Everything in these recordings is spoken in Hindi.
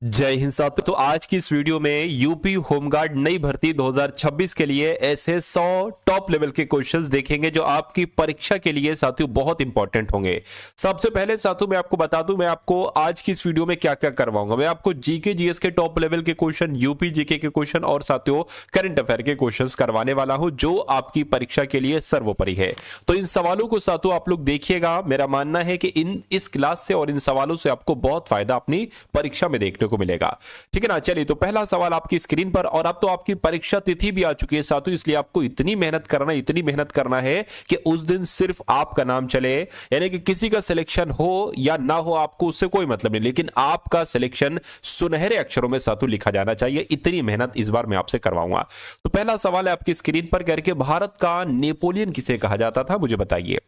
जय हिंद साथियों। तो आज की इस वीडियो में यूपी होमगार्ड नई भर्ती 2026 के लिए ऐसे 100 टॉप लेवल के क्वेश्चंस देखेंगे जो आपकी परीक्षा के लिए साथियों बहुत इंपॉर्टेंट होंगे। सबसे पहले साथियों मैं आपको बता दूं, मैं आपको आज की इस वीडियो में क्या क्या करवाऊंगा। मैं आपको जीके जीएस के टॉप लेवल के क्वेश्चन, यूपी जीके के क्वेश्चन और साथियों करंट अफेयर के क्वेश्चन करवाने वाला हूं जो आपकी परीक्षा के लिए सर्वोपरि है। तो इन सवालों को साथियों आप लोग देखिएगा। मेरा मानना है कि इस क्लास से और इन सवालों से आपको बहुत फायदा अपनी परीक्षा में देखने को मिलेगा। ठीक है ना। चलिए, तो पहला सवाल आपकी स्क्रीन पर, और अब तो आपकी परीक्षा तिथि भी आ चुकी है साथियों, इसलिए आपको इतनी मेहनत करना है कि उस दिन सिर्फ आपका नाम चले, यानी कि किसी का सिलेक्शन हो या ना हो आपको उससे कोई मतलब नहीं, लेकिन आपका सिलेक्शन सुनहरे अक्षरों में साथियों लिखा जाना चाहिए। इतनी मेहनत इस बार मैं आपसे करवाऊंगा। तो पहला सवाल है आपकी स्क्रीन पर, करके भारत का नेपोलियन किसे कहा जाता था, मुझे बताइए।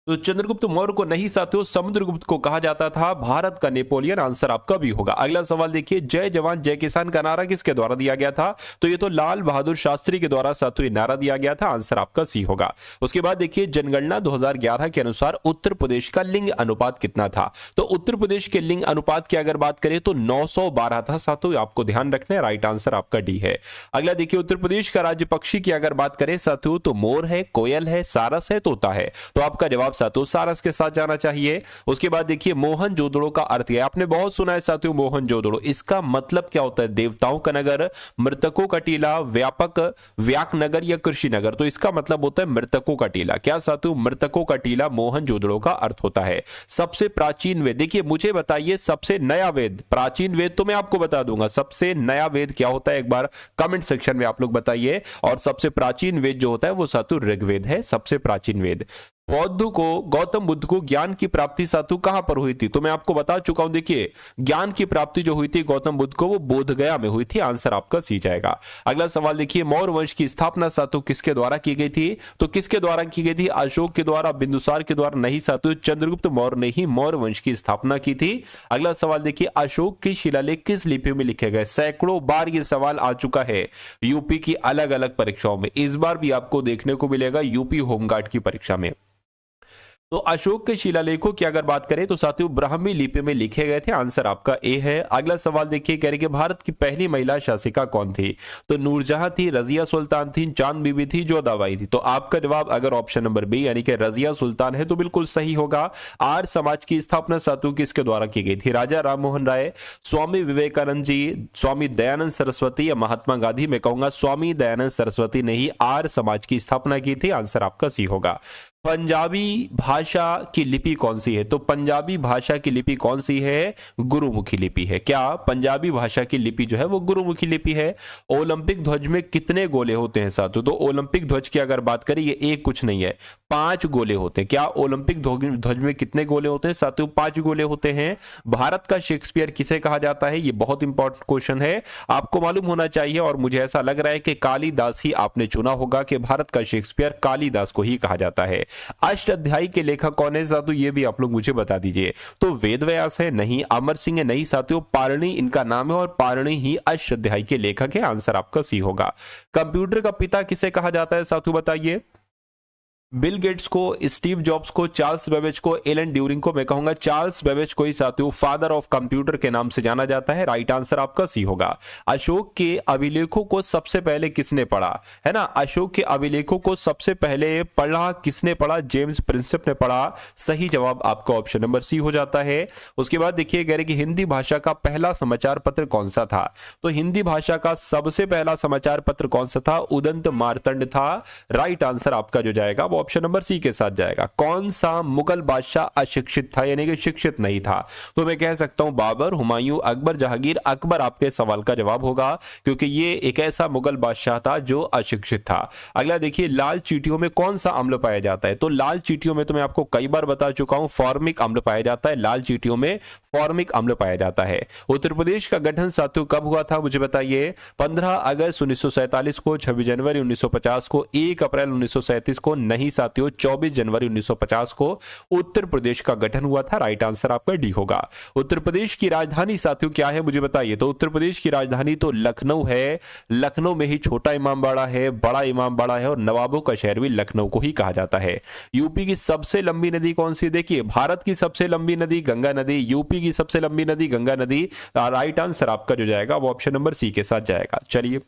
तो चंद्रगुप्त मौर्य को नहीं साथियों, समुद्रगुप्त को कहा जाता था भारत का नेपोलियन। आंसर आपका भी होगा। अगला सवाल देखिए, जय जवान जय किसान का नारा किसके द्वारा दिया गया था। तो ये तो लाल बहादुर शास्त्री के द्वारा साथियों नारा दिया गया था। आंसर आपका सी होगा। उसके बाद देखिए, जनगणना 2011 के अनुसार उत्तर प्रदेश का लिंग अनुपात कितना था। तो उत्तर प्रदेश के लिंग अनुपात की अगर बात करें तो 912 था साथियों, आपको ध्यान रखना है। राइट आंसर आपका डी है। अगला देखिए, उत्तर प्रदेश का राज्य पक्षी की अगर बात करें साथियों तो मोर है, कोयल है, सारस है, तोता है। तो आपका जवाब साथियों सारस के साथ जाना चाहिए। उसके बाद देखिए, मोहनजोदड़ो का अर्थ है, आपने बहुत सुना है साथियों मोहनजोदड़ो, इसका मतलब क्या होता है। देवताओं का नगर, मृतकों का टीला, व्यापक व्याक नगर या कृषि नगर। तो इसका मतलब होता है मृतकों का टीला। क्या साथियों, मृतकों का टीला मोहनजोदड़ो का अर्थ होता है। सबसे प्राचीन वेद, देखिए मुझे बताइए सबसे नया वेद। प्राचीन वेद तो मैं आपको बता दूंगा, सबसे नया वेद क्या होता है एक बार कमेंट सेक्शन में आप लोग बताइए। और सबसे प्राचीन वेद जो होता है वो साथियों ऋग्वेद है, सबसे प्राचीन वेद। गौतम बुद्ध को ज्ञान की प्राप्ति साधु कहां पर हुई थी। तो मैं आपको बता चुका हूं, देखिए ज्ञान की प्राप्ति जो हुई थी गौतम बुद्ध को, वो बोध गया में हुई थी। आंसर आपका सी जाएगा। अगला सवाल देखिए, मौर्य वंश की स्थापना साधु किसके द्वारा की गई थी। तो किसके द्वारा की गई थी, अशोक के द्वारा, बिंदुसार के द्वारा, नहीं साधु चंद्रगुप्त मौर्य ने ही मौर्य वंश की स्थापना की थी। अगला सवाल देखिए, अशोक के शिलालेख किस लिपि में लिखे गए। सैकड़ों बार यह सवाल आ चुका है यूपी की अलग अलग परीक्षाओं में, इस बार भी आपको देखने को मिलेगा यूपी होमगार्ड की परीक्षा में। तो अशोक के शिलालेखों की अगर बात करें तो साथियों ब्राह्मी लिपि में लिखे गए थे। आंसर आपका ए है। अगला सवाल देखिए, कह रहे कि भारत की पहली महिला शासिका कौन थी। तो नूरजहां थी, रजिया सुल्तान थी, चांद बीबी थी, जोधाबाई थी। तो आपका जवाब अगर ऑप्शन नंबर बी यानी कि रजिया सुल्तान है तो बिल्कुल सही होगा। आर्य समाज की स्थापना साथियों किसके द्वारा की गई थी। राजा राम मोहन राय, स्वामी विवेकानंद जी, स्वामी दयानंद सरस्वती या महात्मा गांधी। मैं कहूंगा स्वामी दयानंद सरस्वती ने ही आर्य समाज की स्थापना की थी। आंसर आपका सी होगा। पंजाबी भाषा की लिपि कौन सी है। तो पंजाबी भाषा की लिपि कौन सी है, गुरुमुखी लिपि है। क्या पंजाबी भाषा की लिपि जो है वो गुरुमुखी लिपि है। ओलंपिक ध्वज में कितने गोले होते हैं साथियों। तो ओलंपिक ध्वज की अगर बात करें, ये एक कुछ नहीं है, 5 गोले होते हैं। क्या ओलंपिक ध्वज में कितने गोले होते हैं साथियों, 5 गोले होते हैं। भारत का शेक्सपियर किसे कहा जाता है, ये बहुत इंपॉर्टेंट क्वेश्चन है, आपको मालूम होना चाहिए। और मुझे ऐसा लग रहा है कि कालिदास ही आपने चुना होगा कि भारत का शेक्सपियर कालिदास को ही कहा जाता है। अष्टाध्यायी के लेखक कौन है साथियों, ये भी आप लोग मुझे बता दीजिए। तो वेद व्यास है, नहीं। अमर सिंह है, नहीं साथियों। पारणी इनका नाम है और पारणी ही अष्टाध्यायी के लेखक है। आंसर आपका सी होगा। कंप्यूटर का पिता किसे कहा जाता है साथियों, बताइए। बिल गेट्स को, स्टीव जॉब्स को, चार्ल्स बेबेज को, एलन ड्यूरिंग को। मैं कहूंगा चार्ल्स बेबेज को ही साथियों फादर ऑफ कंप्यूटर के नाम से जाना जाता है। राइट आंसर आपका सी होगा। अशोक के अभिलेखों को सबसे पहले किसने पढ़ा, है ना। अशोक के अभिलेखों को सबसे पहले पढ़ा किसने पढ़ा, जेम्स प्रिंसेप ने पढ़ा। सही जवाब आपका ऑप्शन नंबर सी हो जाता है। उसके बाद देखिए, कह रहे कि हिंदी भाषा का पहला समाचार पत्र कौन सा था। तो हिंदी भाषा का सबसे पहला समाचार पत्र कौन सा था, उदंत मार्तंड था। राइट आंसर आपका जो जाएगा वो ऑप्शन नंबर सी के साथ जाएगा। कौन सा मुगल बादशाह अशिक्षित था, यानी कि शिक्षित नहीं था। तो मैं कह सकता हूं बाबर, हुमायूं, अकबर, जहांगीर। अकबर आपके सवाल का जवाब होगा क्योंकि ये एक ऐसा मुगल बादशाह था जो अशिक्षित था। अगला देखिए, लाल चींटियों में कौन सा अम्ल पाया जाता है। तो लाल चींटियों में तो मैं आपको कई बार बता चुका हूं फॉर्मिक अम्ल पाया जाता है। लाल चींटियों में फॉर्मिक अम्ल पाया जाता है। उत्तर प्रदेश का गठन साथियों कब हुआ था, मुझे बताइए। 15 अगस्त 1947 को, 26 जनवरी 1950 को, 1 अप्रैल 1937 को, नहीं नहीं साथियों, 24 जनवरी 1950 को उत्तर प्रदेश का गठन हुआ था। राइट आंसर आपका डी होगा। उत्तर प्रदेश की राजधानी साथियों क्या है मुझे बताइए। तो उत्तर प्रदेश की राजधानी तो लखनऊ है। लखनऊ में ही छोटा इमामबाड़ा है, बड़ा इमामबाड़ा है और नवाबों का शहर भी लखनऊ को ही कहा जाता है। यूपी की सबसे लंबी नदी कौन सी? देखिए, भारत की सबसे लंबी नदी गंगा नदी, यूपी की सबसे लंबी नदी गंगा नदी। राइट आंसर आपका जो जाएगा वो ऑप्शन नंबर सी के साथ जाएगा। चलिए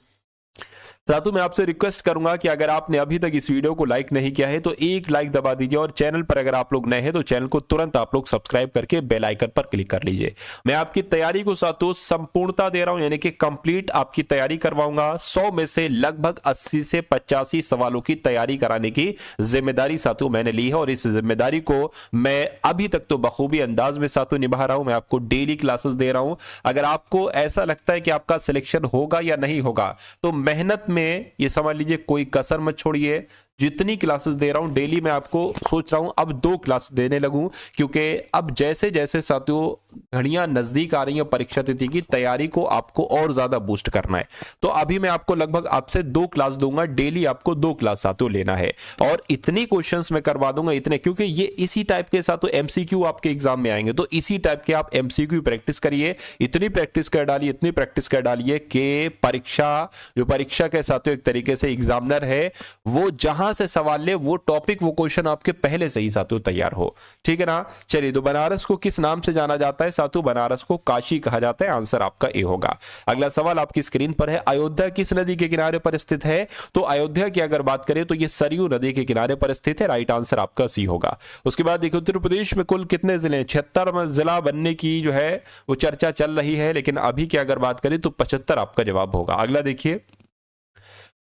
साथियों, मैं आपसे रिक्वेस्ट करूंगा कि अगर आपने अभी तक इस वीडियो को लाइक नहीं किया है तो एक लाइक दबा दीजिए और चैनल पर अगर आप लोग नए हैं तो चैनल को तुरंत आप लोग सब्सक्राइब करके बेल आइकन पर क्लिक कर लीजिए। मैं आपकी तैयारी को साथियों संपूर्णता दे रहा हूं, यानी कि कंप्लीट आपकी तैयारी करवाऊंगा। 100 में से लगभग 80 से 85 सवालों की तैयारी कराने की जिम्मेदारी साथियों मैंने ली है और इस जिम्मेदारी को मैं अभी तक तो बखूबी अंदाज में साथियों निभा रहा हूं। मैं आपको डेली क्लासेस दे रहा हूं। अगर आपको ऐसा लगता है कि आपका सिलेक्शन होगा या नहीं होगा तो मेहनत में ये समझ लीजिए कोई कसर मत छोड़िए। जितनी क्लासेस दे रहा हूं डेली मैं आपको सोच रहा हूं अब 2 क्लास देने लगूं, क्योंकि अब जैसे जैसे साथियों घड़ियां नजदीक आ रही हैं परीक्षा तिथि की, तैयारी को आपको और ज्यादा बूस्ट करना है। तो अभी मैं आपको लगभग आपसे 2 क्लास दूंगा, डेली आपको 2 क्लास साथियों लेना है और इतनी क्वेश्चंस मैं करवा दूंगा इतने, क्योंकि ये इसी टाइप के साथियों एमसीक्यू आपके एग्जाम में आएंगे। तो इसी टाइप के आप एमसीक्यू प्रैक्टिस करिए, इतनी प्रैक्टिस कर डालिए, इतनी प्रैक्टिस कर डालिए कि परीक्षा के साथियों एक तरीके से एग्जामिनर है वो जहां से सवाल ले वो टॉपिक वो क्वेश्चन आपके पहले से ही साथियों तैयार हो। ठीक है ना। चलिए, तो बनारस को किस नाम से जाना जाता है साथियों? बनारस को काशी कहा जाता है। आंसर आपका ए होगा। अगला सवाल आपकी स्क्रीन पर है, अयोध्या किस नदी के किनारे पर स्थित है? तो अयोध्या की अगर बात करें तो ये सरयू नदी के किनारे पर स्थित है। राइट आंसर आपका सी होगा। उसके बाद देखिए, उत्तर प्रदेश में कुल कितने जिले हैं? 76 जिला बनने की जो है वो चर्चा चल रही है, लेकिन अभी की अगर बात करें तो 75 आपका जवाब होगा। अगला देखिए,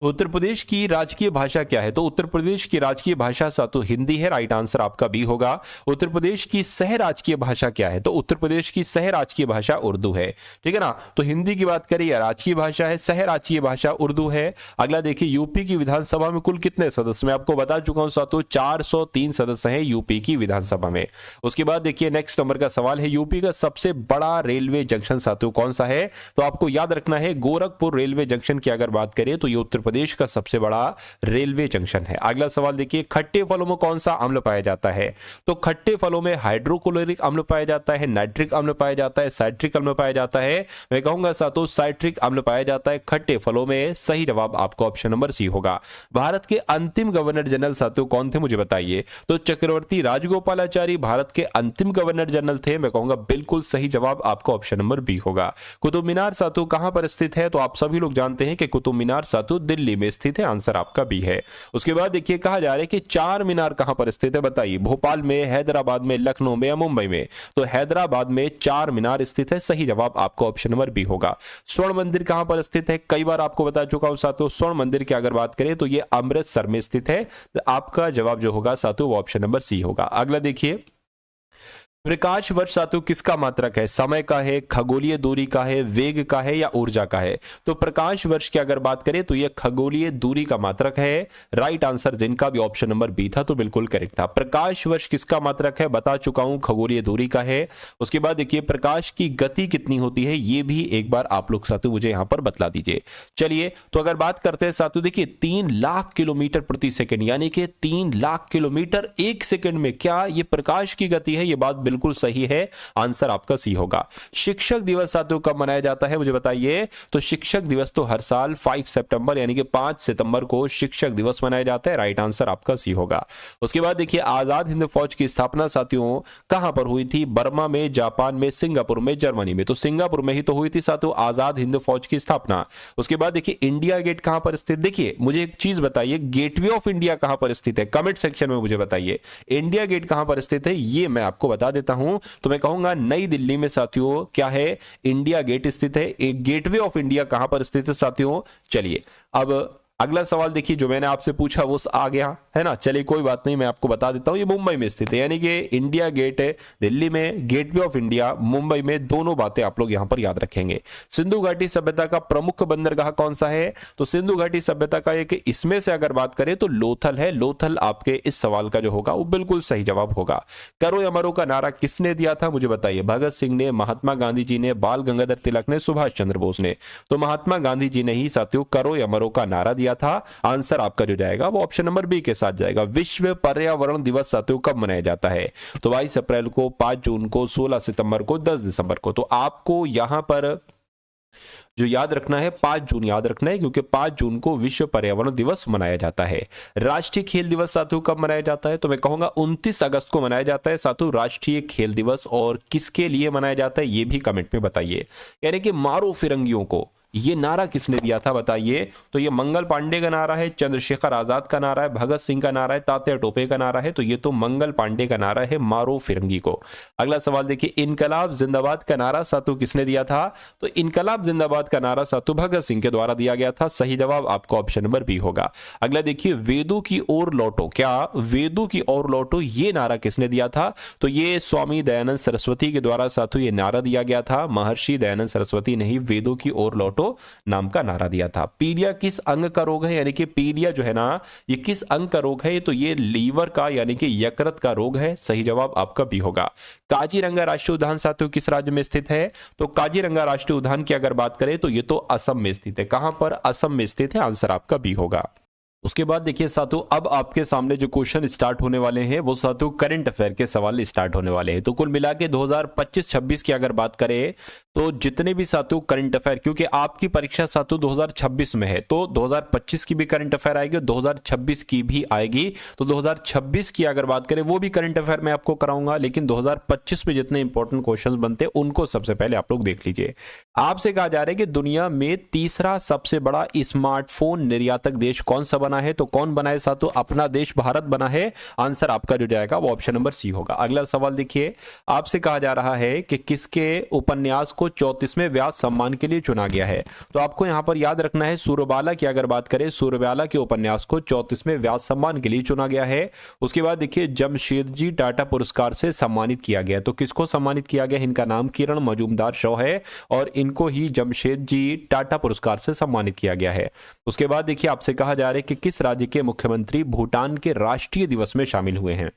उत्तर प्रदेश की राजकीय भाषा क्या है? तो उत्तर प्रदेश की राजकीय भाषा साथियों हिंदी है। राइट आंसर आपका बी होगा। उत्तर प्रदेश की सह राजकीय भाषा क्या है? तो उत्तर प्रदेश की सह राजकीय भाषा उर्दू है। ठीक है ना। तो हिंदी की बात करिए, राजकीय भाषा है, सह राजकीय भाषा उर्दू है। अगला देखिए, यूपी की विधानसभा में कुल कितने सदस्य? मैं आपको बता चुका हूं साथियों 403 सदस्य हैं यूपी की विधानसभा में। उसके बाद देखिए नेक्स्ट नंबर का सवाल है, यूपी का सबसे बड़ा रेलवे जंक्शन साथियों कौन सा है? तो आपको याद रखना है गोरखपुर रेलवे जंक्शन की अगर बात करें तो ये उत्तर प्रदेश का सबसे बड़ा रेलवे जंक्शन है। अगला सवाल देखिए, खट्टे फलों में कौन सा अम्ल पाया जाता है? तो खट्टे फलों में हाइड्रोक्लोरिक अम्ल पाया जाता है, नाइट्रिक अम्ल पाया जाता है, साइट्रिक अम्ल पाया जाता है। मैं कहूंगा साथियों साइट्रिक अम्ल पाया जाता है खट्टे फलों में। सही जवाब आपका ऑप्शन नंबर सी होगा। भारत के अंतिम गवर्नर जनरल साथियों कौन थे मुझे बताइए? तो चक्रवर्ती राजगोपालाचारी भारत के अंतिम गवर्नर जनरल थे। मैं कहूंगा बिल्कुल सही जवाब आपका ऑप्शन नंबर बी होगा। कुतुब मीनार साथियों कहां पर स्थित है? तो आप सभी लोग जानते हैं कि कुतुब मीनार साथियों दिल्ली में स्थित है। आंसर आपका बी है। उसके बाद देखिए कहा जा रहा है कि चार मीनार कहां पर स्थित है बताइए? भोपाल में, हैदराबाद में, लखनऊ में या मुंबई में? तो हैदराबाद में चार मीनार स्थित है। सही जवाब आपका ऑप्शन नंबर बी होगा। स्वर्ण मंदिर कहां पर स्थित है? कई बार आपको बता चुका हूं साथियों, स्वर्ण मंदिर की अगर बात करें तो यह अमृतसर में स्थित है। तो आपका जवाब जो होगा साथियों वो ऑप्शन नंबर सी होगा। अगला देखिए, प्रकाश वर्ष साथियों किसका मात्रक है? समय का है, खगोलीय दूरी का है, वेग का है या ऊर्जा का है? तो प्रकाश वर्ष की अगर बात करें तो यह खगोलीय दूरी का मात्रक है। राइट आंसर जिनका भी ऑप्शन नंबर बी था तो बिल्कुल करेक्ट था। प्रकाश वर्ष किसका मात्रक है? बता चुका हूं खगोलीय दूरी का है। उसके बाद देखिए प्रकाश की गति कितनी होती है ये भी एक बार आप लोग साथियों मुझे यहां पर बतला दीजिए। चलिए तो अगर बात करते हैं साथियों, देखिए 3 लाख किलोमीटर प्रति सेकंड, यानी कि 3 लाख किलोमीटर एक सेकंड में। क्या ये प्रकाश की गति है? ये बात बिल्कुल सही है। आंसर आपका सी होगा। शिक्षक दिवस साथियों कब मनाया जाता है मुझे बताइए? तो शिक्षक दिवस तो हर साल 5 सितंबर यानी कि 5 सितंबर को शिक्षक दिवस मनाया जाता है। राइट आंसर आपका सी होगा। उसके बाद देखिए आजाद हिंद फौज की स्थापना साथियों कहां पर हुई थी? बर्मा में, जापान में, सिंगापुर में, जर्मनी में? तो सिंगापुर में ही तो हुई थी साथियों आजाद हिंद फौज की स्थापना। उसके बाद देखिए इंडिया गेट कहां पर स्थित? देखिए मुझे एक चीज बताइए, गेटवे ऑफ इंडिया कहां पर स्थित है? कमेंट सेक्शन में मुझे बताइए इंडिया गेट कहां पर स्थित है, ये मैं आपको बता देता हूं। तो मैं कहूंगा नई दिल्ली में साथियों क्या है? इंडिया गेट स्थित है। एक गेटवे ऑफ इंडिया कहां पर स्थित है साथियों? चलिए अब अगला सवाल देखिए जो मैंने आपसे पूछा वो आ गया है ना। चलिए कोई बात नहीं, मैं आपको बता देता हूं ये मुंबई में स्थित है, यानी कि इंडिया गेट है दिल्ली में, गेटवे ऑफ इंडिया मुंबई में। दोनों बातें आप लोग यहां पर याद रखेंगे। सिंधु घाटी सभ्यता का प्रमुख बंदरगाह कौन सा है? तो सिंधु घाटी सभ्यता का एक इसमें से अगर बात करें तो लोथल है। लोथल आपके इस सवाल का जो होगा वो बिल्कुल सही जवाब होगा। करो या मरो का नारा किसने दिया था मुझे बताइए? भगत सिंह ने, महात्मा गांधी जी ने, बाल गंगाधर तिलक ने, सुभाष चंद्र बोस ने? तो महात्मा गांधी जी ने ही साथियों करो या मरो का नारा दिया दिया था? आंसर आपका जो जाएगा वो ऑप्शन नंबर बी के साथ जाएगा। विश्व पर्यावरण दिवस साथियों कब मनाया जाता है? तो 22 अप्रैल को, 5 जून को, 16 सितंबर को, 10 दिसंबर को। तो आपको यहां पर जो याद रखना है 5 जून याद रखना है, क्योंकि 5 जून को विश्व पर्यावरण दिवस मनाया जाता है। राष्ट्रीय खेल दिवस साथियों कब मनाया जाता है? तो मैं कहूंगा 29 अगस्त को मनाया जाता है साथियों राष्ट्रीय खेल दिवस। और किसके लिए मनाया जाता है ये भी कमेंट में बताइए। यानी कि मारो फिरंगियों को, ये नारा किसने दिया था बताइए? तो ये मंगल पांडे का नारा है, चंद्रशेखर आजाद का नारा है, भगत सिंह का नारा है, तात्या टोपे का नारा है। तो ये तो मंगल पांडे का नारा है, मारो फिरंगी को। अगला सवाल देखिए, इनकलाब जिंदाबाद का नारा सातु किसने दिया था? तो इनकलाब जिंदाबाद का नारा सातु भगत सिंह के द्वारा दिया गया था। सही जवाब आपको ऑप्शन नंबर बी होगा। अगला देखिए, वेदों की ओर लौटो, क्या वेदों की ओर लौटो ये नारा किसने दिया था? तो ये स्वामी दयानंद सरस्वती के द्वारा सातु ये नारा दिया गया था। महर्षि दयानंद सरस्वती ने ही वेदों की ओर लौटो नाम का नारा दिया था। पीलिया किस अंग का रोग है? यानी कि पीलिया जो है ना ये किस अंग का रोग है? तो ये लीवर का यानी कि यकृत का रोग है। सही जवाब आपका बी होगा। काजीरंगा राष्ट्रीय उद्यान साथियों किस राज्य में स्थित है? तो काजीरंगा राष्ट्रीय उद्यान की अगर बात करें तो ये तो असम में स्थित है। कहां पर? असम में स्थित है। आंसर आपका बी होगा। उसके बाद देखिए साथियों, अब आपके सामने जो क्वेश्चन स्टार्ट होने वाले हैं वो साथियों करंट अफेयर के सवाल स्टार्ट होने वाले हैं। तो कुल मिला के 2025-26 की अगर बात करें तो जितने भी साथियों करंट अफेयर, क्योंकि आपकी परीक्षा साथियों 2026 में है तो 2025 की भी करंट अफेयर आएगी और 2026 की भी आएगी। तो 2026 की अगर बात करें वो भी करंट अफेयर मैं आपको कराऊंगा, लेकिन 2025 में जितने इंपॉर्टेंट क्वेश्चन बनते हैं उनको सबसे पहले आप लोग देख लीजिए। आपसे कहा जा रहा है कि दुनिया में तीसरा सबसे बड़ा स्मार्टफोन निर्यातक देश कौन सा बना है? तो कौन बना है साथियों? अपना देश भारत बना है। आंसर आपका जो जाएगा वो ऑप्शन नंबर सी होगा। अगला सवाल देखिए, आपसे कहा जा रहा है कि किसके उपन्यास को 34वें व्यास सम्मान के लिए चुना गया है? तो आपको यहां पर याद रखना है सूरबाला की अगर बात करें, सूरबाला के उपन्यास को 34वें व्यास सम्मान के लिए चुना गया है। उसके बाद देखिए, जमशेदजी टाटा पुरस्कार से सम्मानित किया गया। तो किसको सम्मानित किया गया? इनका नाम किरण मजूमदार शो है और इनको ही जमशेदजी टाटा पुरस्कार से सम्मानित किया गया है। उसके बाद देखिए, आपसे कहा जा रहा है कि किस राज्य के मुख्यमंत्री भूटान के राष्ट्रीय दिवस में शामिल हुए हैं?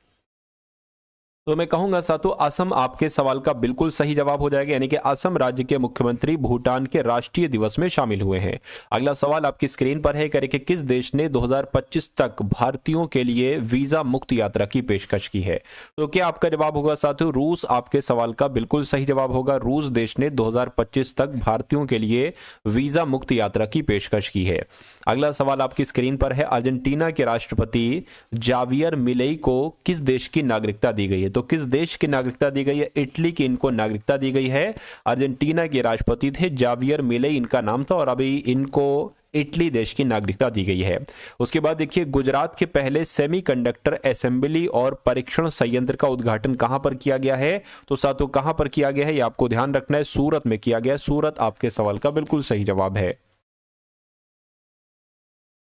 तो मैं कहूंगा साथियों असम आपके सवाल का बिल्कुल सही जवाब हो जाएगा। यानी कि असम राज्य के मुख्यमंत्री भूटान के राष्ट्रीय दिवस में शामिल हुए हैं। अगला सवाल आपकी स्क्रीन पर है, करें कि किस देश ने 2025 तक भारतीयों के लिए वीजा मुक्त यात्रा की पेशकश की है? तो क्या आपका जवाब होगा साथियों रूस? आपके सवाल का बिल्कुल सही जवाब होगा। रूस देश ने 2025 तक भारतीयों के लिए वीजा मुक्त यात्रा की पेशकश की है। अगला सवाल आपकी स्क्रीन पर है, अर्जेंटीना के राष्ट्रपति जावियर मिलेई को किस देश की नागरिकता दी गई है? तो किस देश की नागरिकता दी गई है? इटली की इनको नागरिकता दी गई है। अर्जेंटीना के राष्ट्रपति थे जावियर मिलेई इनका नाम था, और अभी इनको इटली देश की नागरिकता दी गई है। उसके बाद देखिए, गुजरात के पहले सेमीकंडक्टर असेंबली और परीक्षण संयंत्र का उद्घाटन कहां पर किया गया है? तो साथियों कहां पर किया गया है ये आपको ध्यान रखना है। सूरत में किया गया। सूरत आपके सवाल का बिल्कुल सही जवाब है।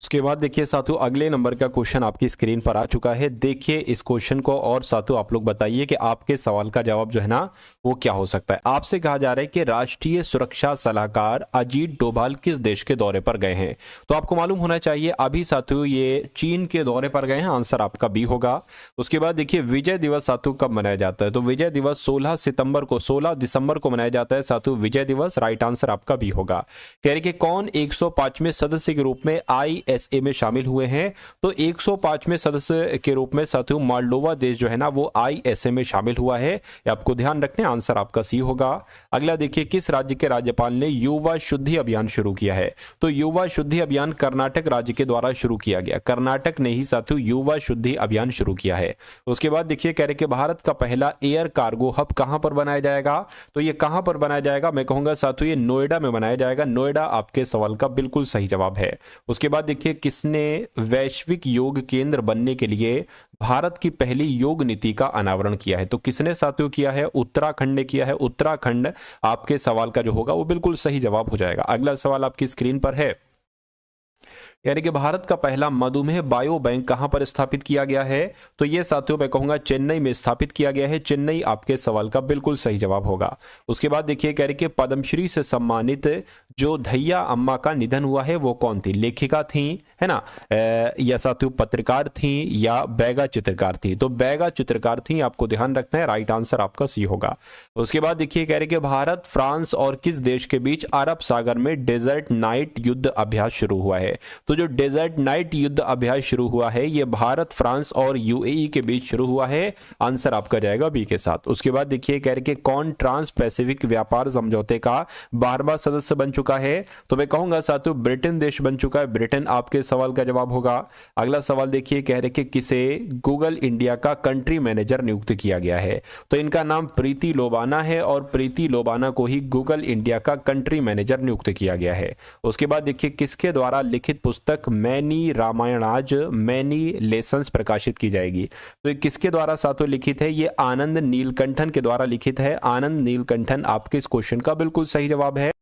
उसके बाद देखिए साथियों, अगले नंबर का क्वेश्चन आपकी स्क्रीन पर आ चुका है। देखिए इस क्वेश्चन को और साथियों आप लोग बताइए कि आपके सवाल का जवाब जो है ना वो क्या हो सकता है। आपसे कहा जा रहा है कि राष्ट्रीय सुरक्षा सलाहकार अजीत डोभाल किस देश के दौरे पर गए हैं? तो आपको मालूम होना चाहिए अभी साथियों ये चीन के दौरे पर गए हैं। आंसर आपका बी होगा। उसके बाद देखिए, विजय दिवस साथियों कब मनाया जाता है? तो विजय दिवस 16 दिसंबर को मनाया जाता है साथियों विजय दिवस। राइट आंसर आपका बी होगा। कह रहे कि कौन 105वें सदस्य के रूप में ISA में शामिल हुए हैं? तो 105वें सदस्य के रूप में साथियों मोल्डोवा देश जो है ना वो ISA में शामिल हुआ है। ये आपको ध्यान रखना है। आंसर आपका सी होगा। अगला देखिए, किस राज्य के राज्यपाल ने युवा शुद्धि अभियान शुरू किया है? तो युवा शुद्धि अभियान कर्नाटक राज्य के द्वारा शुरू किया गया। कर्नाटक ने ही साथियों युवा शुद्धि अभियान शुरू किया है। उसके बाद देखिए, कह रहे कि भारत का पहला एयर कार्गो हब कहां पर बनाया जाएगा? तो ये कहां पर बनाया जाएगा? मैं कहूंगा साथियों ये नोएडा में बनाया जाएगा। नोएडा आपके सवाल का बिल्कुल सही जवाब है। उसके बाद देखिए, किसने वैश्विक योग केंद्र बनने के लिए भारत की पहली योग नीति का अनावरण किया है? तो किसने साथियों किया है? उत्तराखंड ने किया है। उत्तराखंड आपके सवाल का जो होगा वो बिल्कुल सही जवाब हो जाएगा। अगला सवाल आपकी स्क्रीन पर है, यानी कि भारत का पहला मधुमेह बायो बैंक कहां पर स्थापित किया गया है? तो यह साथियों मैं कहूंगा चेन्नई में स्थापित किया गया है। चेन्नई आपके सवाल का बिल्कुल सही जवाब होगा। उसके बाद देखिए, कह रहे कि पद्मश्री से सम्मानित जो धैया अम्मा का निधन हुआ है वो कौन थी? लेखिका थी है ना, या साथियों पत्रकार थी या बैगा चित्रकार थी? तो बैगा चित्रकार थी, आपको ध्यान रखना है। राइट आंसर आपका सी होगा। उसके बाद देखिए, कह रहे कि भारत, फ्रांस और किस देश के बीच अरब सागर में डेजर्ट नाइट युद्ध अभ्यास शुरू हुआ है? तो जो डेजर्ट नाइट युद्ध अभ्यास शुरू हुआ है ये भारत, फ्रांस और यूएई के बीच शुरू हुआ है। आंसर आपका जाएगा बी के साथ। उसके बाद देखिए कह रहे कि कौन ट्रांस पैसिफिक व्यापार समझौते का 12वां सदस्य बन चुका है, तो मैं कहूंगा साथियों ब्रिटेन देश बन चुका है। ब्रिटेन आपके सवाल का जवाब होगा। अगला सवाल देखिए कह रहे कि किसे गूगल इंडिया का कंट्री मैनेजर नियुक्त किया गया है, तो इनका नाम प्रीति लोबाना है और प्रीति लोबाना को ही गूगल इंडिया का कंट्री मैनेजर नियुक्त किया गया है। उसके बाद देखिए किसके द्वारा लिखित पुस्तक मैनी रामायणाज मैनी लेसन्स प्रकाशित की जाएगी, तो किसके द्वारा साथियों लिखित है, ये आनंद नीलकंठन के द्वारा लिखित है। आनंद नीलकंठन आपके इस क्वेश्चन का बिल्कुल सही जवाब है।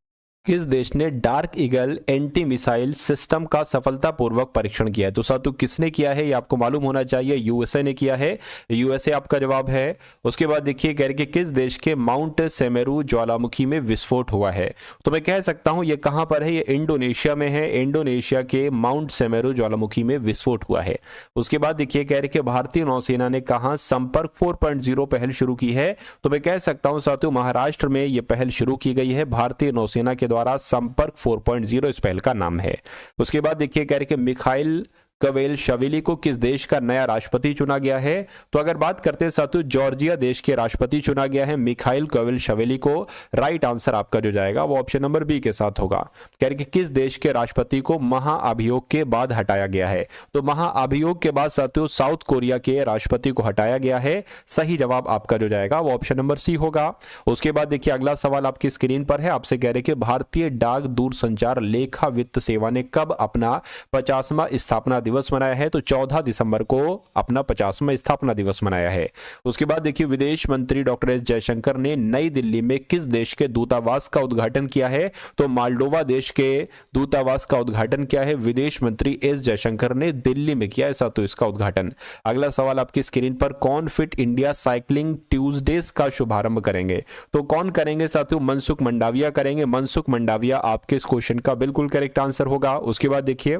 किस देश ने dark eagle anti missile system का सफलतापूर्वक परीक्षण किया है, तो साथियों किसने किया है ये आपको मालूम होना चाहिए। यूएसए ने किया है, यूएसए आपका जवाब है। उसके बाद देखिए कह रहे कि किस देश के माउंट सेमेरू ज्वालामुखी में विस्फोट हुआ है, तो मैं कह सकता हूं ये कहां पर है, ये इंडोनेशिया में है। इंडोनेशिया के माउंट सेमेरू ज्वालामुखी में विस्फोट हुआ है। उसके बाद देखिए कह रहे कि भारतीय नौसेना ने कहां संपर्क 4.0 पहल शुरू की है, तो मैं कह सकता हूं साथियों महाराष्ट्र में यह पहल शुरू की गई है। भारतीय नौसेना के द्वारा संपर्क 4.0 इस पहल का नाम है। उसके बाद देखिए कह रहे कि मिखाइल कवेलशविली को किस देश का नया राष्ट्रपति चुना गया है, तो अगर बात करते हैं साथियों जॉर्जिया देश के राष्ट्रपति चुना गया है मिखाइल कवेलशविली को। राइट आंसर आपका जो जाएगा वो ऑप्शन नंबर बी के साथ होगा। कह रहे कि किस देश के राष्ट्रपति को महाअभियोग के बाद हटाया गया है, तो महाअभियोग के बाद साथियों साउथ कोरिया के राष्ट्रपति को हटाया गया है। सही जवाब आपका जो जाएगा वो ऑप्शन नंबर सी होगा। उसके बाद देखिए अगला सवाल आपकी स्क्रीन पर है, आपसे कह रहे कि भारतीय डाक दूरसंचार लेखा वित्त सेवा ने कब अपना 50वां स्थापना दिवस मनाया है, तो 14 दिसंबर को अपना 50वां स्थापना दिवस मनाया है। उसके बाद देखिए विदेश मंत्री डॉक्टर एस जयशंकर ने नई दिल्ली में किस देश के दूतावास का उद्घाटन किया है, तो मालडोवा देश के दूतावास का उद्घाटन किया है विदेश मंत्री एस जयशंकर ने दिल्ली में किया है साथियों इसका उद्घाटन। अगला सवाल आपकी स्क्रीन पर, कौन फिट इंडिया साइकिलिंग ट्यूजडेज का शुभारंभ करेंगे, तो कौन करेंगे साथियों, मनसुख मंडाविया करेंगे। मनसुख मंडाविया आपके इस क्वेश्चन का बिल्कुल करेक्ट आंसर होगा। उसके बाद देखिए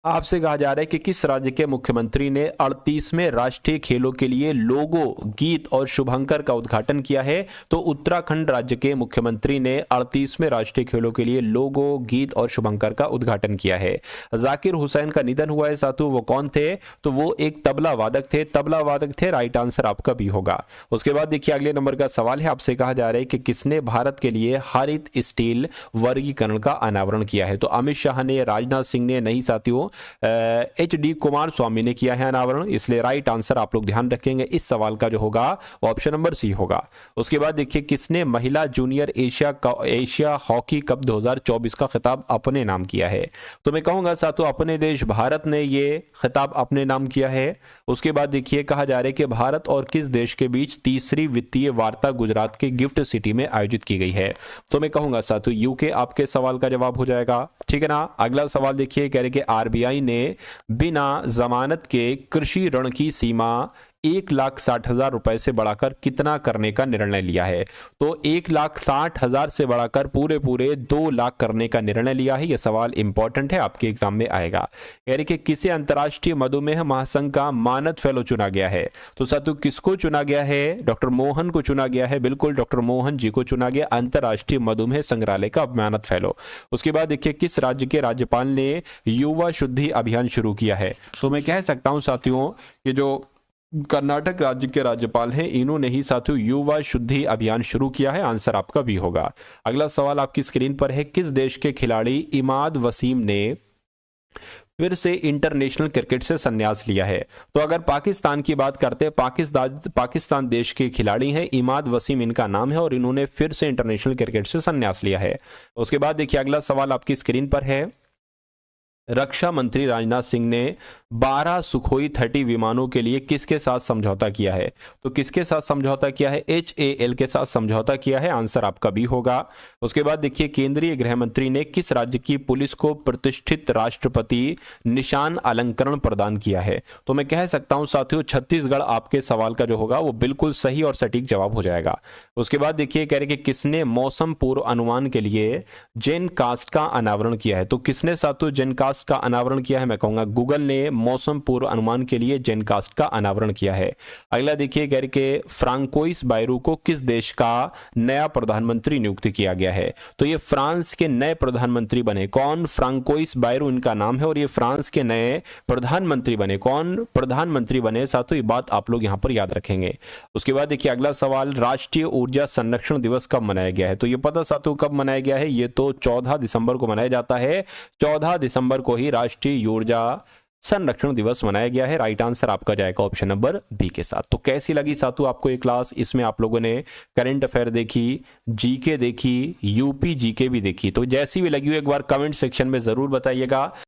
आपसे कहा जा रहा है कि किस राज्य के मुख्यमंत्री ने 38वें राष्ट्रीय खेलों के लिए लोगो, गीत और शुभंकर का उद्घाटन किया है, तो उत्तराखंड राज्य के मुख्यमंत्री ने 38वें राष्ट्रीय खेलों के लिए लोगो, गीत और शुभंकर का उद्घाटन किया है। जाकिर हुसैन का निधन हुआ है साथियों, वो कौन थे, तो वो एक तबला वादक थे। तबला वादक थे, राइट आंसर आपका भी होगा। उसके बाद देखिए अगले नंबर का सवाल है, आपसे कहा जा रहा है कि किसने भारत के लिए हरित स्टील वर्गीकरण का अनावरण किया है, तो अमित शाह ने, राजनाथ सिंह ने, नहीं साथियों HD कुमार स्वामी ने किया है अनावरण, इसलिए राइट आंसर आप लोग ध्यान रखेंगे इस सवाल का जो होगा ऑप्शन नंबर सी होगा। उसके बाद देखिए किसने महिला जूनियर एशिया हॉकी कप 2024 का खिताब अपने नाम किया है, तो मैं कहूंगा साथियों अपने देश भारत ने ये खिताब अपने नाम किया है। उसके बाद देखिए कहा जा रहा है कि भारत और किस देश के बीच तीसरी वित्तीय वार्ता गुजरात के गिफ्ट सिटी में आयोजित की गई है, तो मैं कहूंगा साथियों यूके आपके सवाल का जवाब हो जाएगा। ठीक है ना। अगला सवाल देखिए कह रहे कि RBI ने बिना जमानत के कृषि ऋण की सीमा 1,60,000 रुपए से बढ़ाकर कितना करने का निर्णय लिया है, तो 1,60,000 से बढ़ाकर पूरे 2 लाख करने का निर्णय लिया है। यह सवाल इंपॉर्टेंट है, आपके एग्जाम में आएगा। कह रहे कि किसे अंतर्राष्ट्रीय मधुमेह महासंघ का मानद फेलो चुना गया है, तो साथियों किसको चुना गया है, डॉक्टर मोहन को चुना गया है। बिल्कुल डॉक्टर मोहन जी को चुना गया अंतर्राष्ट्रीय मधुमेह संग्रहालय का मानद फेलो। उसके बाद देखिए किस राज्य के राज्यपाल ने युवा शुद्धि अभियान शुरू किया है, तो मैं कह सकता हूं साथियों ये जो कर्नाटक राज्य के राज्यपाल हैं इन्होंने ही साथियों युवा शुद्धि अभियान शुरू किया है। आंसर आपका भी होगा। अगला सवाल आपकी स्क्रीन पर है, किस देश के खिलाड़ी इमाद वसीम ने फिर से इंटरनेशनल क्रिकेट से संन्यास लिया है, तो अगर पाकिस्तान की बात करते हैं पाकिस्तान देश के खिलाड़ी हैं, इमाद वसीम इनका नाम है और इन्होंने फिर से इंटरनेशनल क्रिकेट से संन्यास लिया है। उसके बाद देखिए अगला सवाल आपकी स्क्रीन पर है, रक्षा मंत्री राजनाथ सिंह ने 12 सुखोई 30 विमानों के लिए किसके साथ समझौता किया है, तो किसके साथ समझौता किया है, HAL के साथ समझौता किया है। आंसर आपका भी होगा। उसके बाद देखिए केंद्रीय गृह मंत्री ने किस राज्य की पुलिस को प्रतिष्ठित राष्ट्रपति निशान अलंकरण प्रदान किया है, तो मैं कह सकता हूं साथियों छत्तीसगढ़ आपके सवाल का जो होगा वो बिल्कुल सही और सटीक जवाब हो जाएगा। उसके बाद देखिए कह रहे कि किसने मौसम पूर्व अनुमान के लिए जेनकास्ट का अनावरण किया है, तो किसने साथियों जेनकास्ट जेनकास्ट का अनावरण किया है? मैं कहूंगा गूगल ने मौसम पूर्व अनुमान के लिए जेनकास्ट का अनावरण किया है। अगला देखिए कह रहे कि फ्रांकोइस बायरू को किस देश का नया प्रधानमंत्री नियुक्त किया गया है? तो ये फ्रांस के नए प्रधानमंत्री बने। कौन? फ्रांकोइस बायरू इनका नाम है और ये फ्रांस के नए प्रधानमंत्री बने। कौन प्रधानमंत्री बने? साथियों ये बात आप लोग यहां पर याद रखेंगे। उसके बाद देखिए अगला सवाल, राष्ट्रीय ऊर्जा संरक्षण दिवस कब मनाया गया है? तो ये पता साथियों कब मनाया गया है? ये तो 14 दिसंबर को मनाया जाता है। 14 दिसंबर को ही राष्ट्रीय ऊर्जा संरक्षण दिवस मनाया गया है। राइट आंसर आपका जाएगा ऑप्शन नंबर बी के साथ। तो कैसी लगी साथियों आपको ये क्लास? इसमें आप लोगों ने करंट अफेयर देखी, जीके देखी, यूपी जीके भी देखी। तो जैसी भी लगी हो एक बार कमेंट सेक्शन में जरूर बताइएगा।